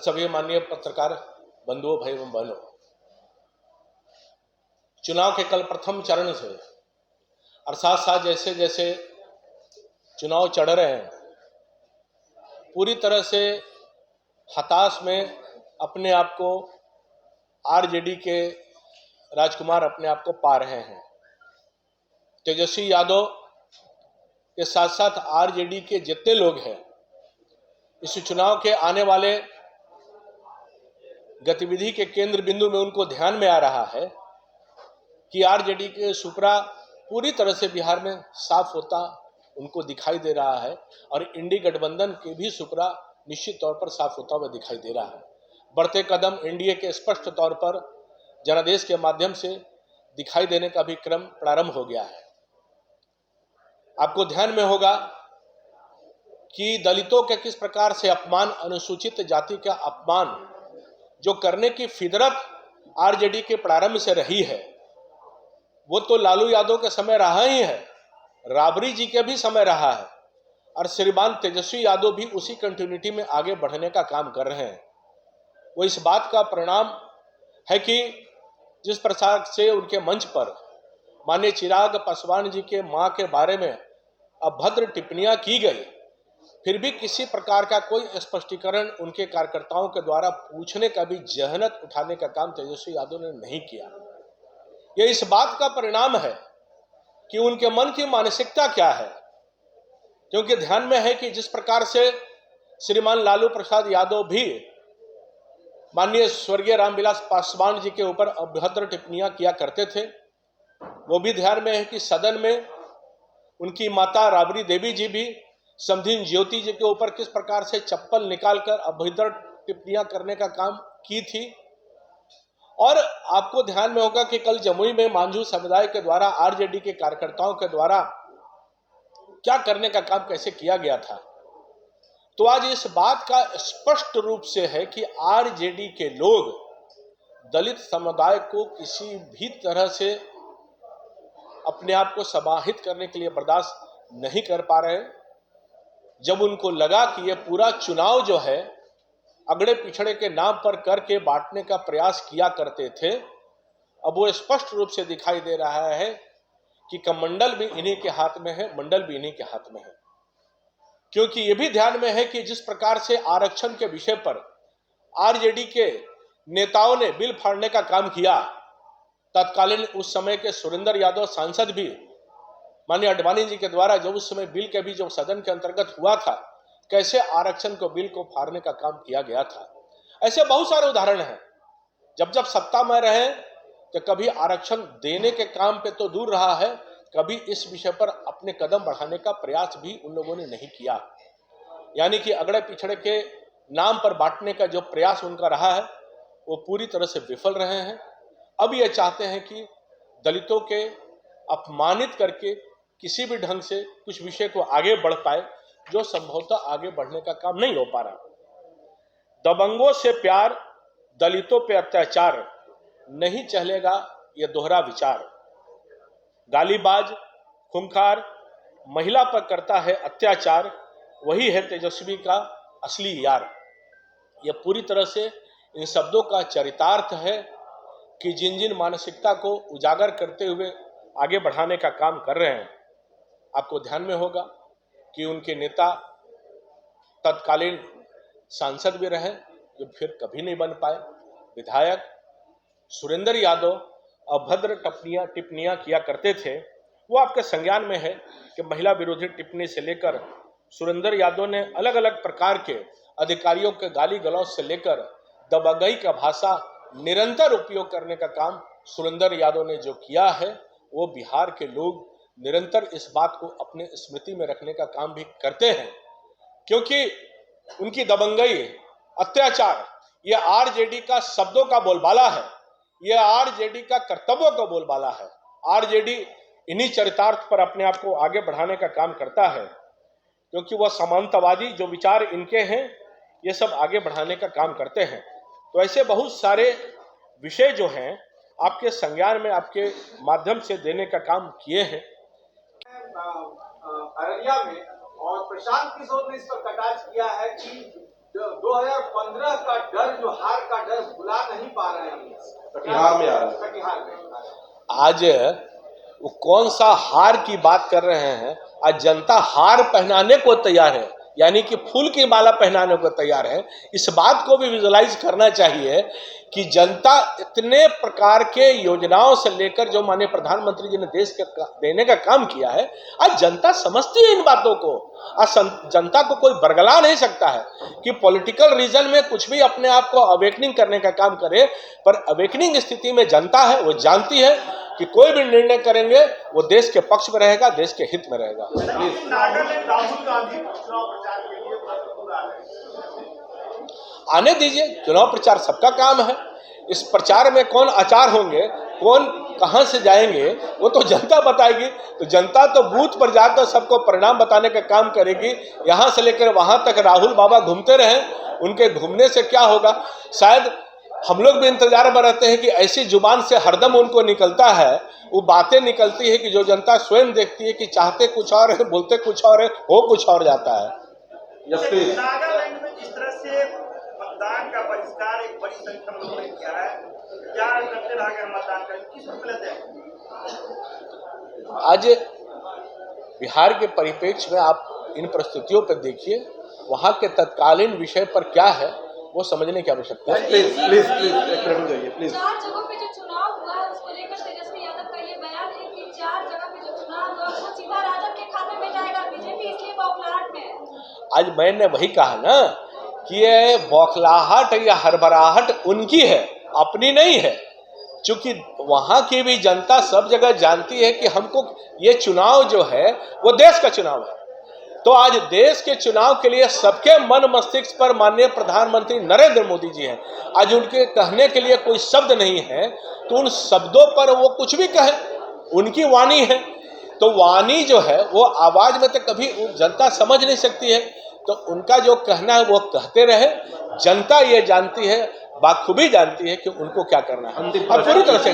सभी माननीय पत्रकार बंधुओं, भाई एवं बहनों, चुनाव के कल प्रथम चरण से और साथ साथ जैसे जैसे चुनाव चढ़ रहे हैं, पूरी तरह से हताश में अपने आप को आरजेडी के राजकुमार अपने आप को पा रहे हैं। तेजस्वी यादव के साथ साथ आरजेडी के जितने लोग हैं, इस चुनाव के आने वाले गतिविधि के केंद्र बिंदु में उनको ध्यान में आ रहा है कि आरजेडी के सुपरा पूरी तरह से बिहार में साफ होता उनको दिखाई दे रहा है और इंडी गठबंधन के भी सुपरा निश्चित तौर पर साफ होता हुआ दिखाई दे रहा है। बढ़ते कदम एनडीए के स्पष्ट तौर पर जनादेश के माध्यम से दिखाई देने का भी क्रम प्रारंभ हो गया है। आपको ध्यान में होगा कि दलितों के किस प्रकार से अपमान, अनुसूचित जाति का अपमान जो करने की फितरत आरजेडी के प्रारंभ से रही है, वो तो लालू यादव के समय रहा ही है, राबड़ी जी के भी समय रहा है और श्रीमान तेजस्वी यादव भी उसी कंटिन्यूटी में आगे बढ़ने का काम कर रहे हैं। वो इस बात का परिणाम है कि जिस प्रकार से उनके मंच पर माननीय चिराग पासवान जी के मां के बारे में अभद्र टिप्पणियां की गई, फिर भी किसी प्रकार का कोई स्पष्टीकरण उनके कार्यकर्ताओं के द्वारा पूछने का भी जहनत उठाने का काम तेजस्वी यादव ने नहीं किया। यह इस बात का परिणाम है कि उनके मन की मानसिकता क्या है, क्योंकि ध्यान में है कि जिस प्रकार से श्रीमान लालू प्रसाद यादव भी माननीय स्वर्गीय रामविलास पासवान जी के ऊपर अभद्र टिप्पणियां किया करते थे, वो भी ध्यान में है कि सदन में उनकी माता राबड़ी देवी जी भी समधिन ज्योति जी के ऊपर किस प्रकार से चप्पल निकालकर अभद्र टिप्पणियां करने का काम की थी। और आपको ध्यान में होगा कि कल जमुई में मांझू समुदाय के द्वारा आरजेडी के कार्यकर्ताओं के द्वारा क्या करने का काम कैसे किया गया था। तो आज इस बात का स्पष्ट रूप से है कि आरजेडी के लोग दलित समुदाय को किसी भी तरह से अपने आप को समाहित करने के लिए बर्दाश्त नहीं कर पा रहे। जब उनको लगा कि यह पूरा चुनाव जो है अगड़े पिछड़े के नाम पर करके बांटने का प्रयास किया करते थे, अब वो स्पष्ट रूप से दिखाई दे रहा है कि कमंडल भी इन्हीं के हाथ में है, मंडल भी इन्हीं के हाथ में है। क्योंकि ये भी ध्यान में है कि जिस प्रकार से आरक्षण के विषय पर आरजेडी के नेताओं ने बिल फाड़ने का काम किया, तत्कालीन उस समय के सुरेंद्र यादव सांसद भी माननीय अडवाणी जी के द्वारा जब उस समय बिल के भी जो सदन के अंतर्गत हुआ था, कैसे आरक्षण को बिल को फाड़ने का काम किया गया था। ऐसे बहुत सारे उदाहरण हैं। जब जब सत्ता में रहे तो कभी आरक्षण देने के काम पे तो दूर रहा है, कभी इस विषय पर अपने कदम बढ़ाने का प्रयास भी उन लोगों ने नहीं किया। यानी कि अगड़े पिछड़े के नाम पर बांटने का जो प्रयास उनका रहा है वो पूरी तरह से विफल रहे हैं। अब ये चाहते हैं कि दलितों के अपमानित करके किसी भी ढंग से कुछ विषय को आगे बढ़ पाए, जो संभवतः आगे बढ़ने का काम नहीं हो पा रहा। दबंगों से प्यार, दलितों पे अत्याचार, नहीं चलेगा यह दोहरा विचार। गालीबाज, खूंखार, महिला पर करता है अत्याचार, वही है तेजस्वी का असली यार। यह पूरी तरह से इन शब्दों का चरितार्थ है कि जिन जिन मानसिकता को उजागर करते हुए आगे बढ़ाने का काम कर रहे हैं। आपको ध्यान में होगा कि उनके नेता तत्कालीन सांसद भी रहे, जो फिर कभी नहीं बन पाए। विधायक सुरेंद्र यादव अभद्र टिप्पणियां किया करते थे, वो आपके संज्ञान में है कि महिला विरोधी टिप्पणी से लेकर सुरेंद्र यादव ने अलग अलग प्रकार के अधिकारियों के गाली गलौज से लेकर दबंगई का भाषा निरंतर उपयोग करने का काम सुरेंद्र यादव ने जो किया है, वो बिहार के लोग निरंतर इस बात को अपने स्मृति में रखने का काम भी करते हैं। क्योंकि उनकी दबंगई, अत्याचार, यह आरजेडी का शब्दों का बोलबाला है, यह आरजेडी का कर्तव्यों का बोलबाला है। आरजेडी इन्हीं चरितार्थ पर अपने आप को आगे बढ़ाने का काम करता है, क्योंकि वह समानतावादी जो विचार इनके हैं, ये सब आगे बढ़ाने का काम करते हैं। तो ऐसे बहुत सारे विषय जो हैं आपके संज्ञान में, आपके माध्यम से देने का काम किए हैं। अररिया में और प्रशांत किशोर ने इस पर कटाक्ष किया है कि 2015 का डर, जो हार का डर भुला नहीं पा रहे हैं, कटिहार में आ रहा है। कटिहार में आज वो कौन सा हार की बात कर रहे हैं? आज जनता हार पहनाने को तैयार है, यानी कि फूल की माला पहनाने को तैयार है। इस बात को भी विजुलाइज करना चाहिए कि जनता इतने प्रकार के योजनाओं से लेकर जो माननीय प्रधानमंत्री जी ने देश के देने का काम किया है, आज जनता समझती है इन बातों को। आज जनता को कोई बरगला नहीं सकता है कि पॉलिटिकल रीजन में कुछ भी अपने आप को अवेकनिंग करने का काम करे, पर अवेकनिंग स्थिति में जनता है, वो जानती है कि कोई भी निर्णय करेंगे वो देश के पक्ष में रहेगा, देश के हित में रहेगा। राहुल गांधी चुनाव प्रचार के लिए भरपूर आ रहे हैं। आने दीजिए, चुनाव प्रचार सबका काम है। इस प्रचार में कौन आचार होंगे, कौन कहां से जाएंगे, वो तो जनता बताएगी। तो जनता तो बूथ पर जाकर सबको परिणाम बताने का काम करेगी। यहां से लेकर वहां तक राहुल बाबा घूमते रहें, उनके घूमने से क्या होगा? शायद हम लोग भी इंतजार में रहते हैं कि ऐसी जुबान से हरदम उनको निकलता है, वो बातें निकलती है कि जो जनता स्वयं देखती है कि चाहते कुछ और है, बोलते कुछ और है, हो कुछ और जाता है। नागालैंड में जिस तरह से मतदान का बहिष्कार एक बड़ी संख्या में लोगों ने किया है, क्या करते रह गए मतदान करें, किस रूप में? आज बिहार के परिप्रेक्ष्य में आप इन परिस्थितियों पर देखिए, वहां के तत्कालीन विषय पर क्या है वो समझने की आवश्यकता है। प्लीज प्लीज प्लीज एक मिनट जाइए प्लीज। 4 जगहों पे जो चुनाव हुआ है उसको लेकर तेजस्वी यादव का ये बयान है कि 4 जगह पे जो चुनाव हुआ वो सीधा राजद के खाते में जाएगा, बीजेपी इसलिए बौखलाहट में है। आज मैंने वही कहा ना कि ये बौखलाहट या हड़बड़ाहट उनकी है, अपनी नहीं है। चूंकि वहां की भी जनता सब जगह जानती है कि हमको ये चुनाव जो है वो देश का चुनाव है। तो आज देश के चुनाव के लिए सबके मन मस्तिष्क पर माननीय प्रधानमंत्री नरेंद्र मोदी जी हैं। आज उनके कहने के लिए कोई शब्द नहीं है, तो उन शब्दों पर वो कुछ भी कहे, उनकी वाणी है। तो वाणी जो है वो आवाज में तो कभी जनता समझ नहीं सकती है। तो उनका जो कहना है वो कहते रहे। जनता ये जानती है, बाखूबी जानती है कि उनको क्या करना है, और पूरी तरह से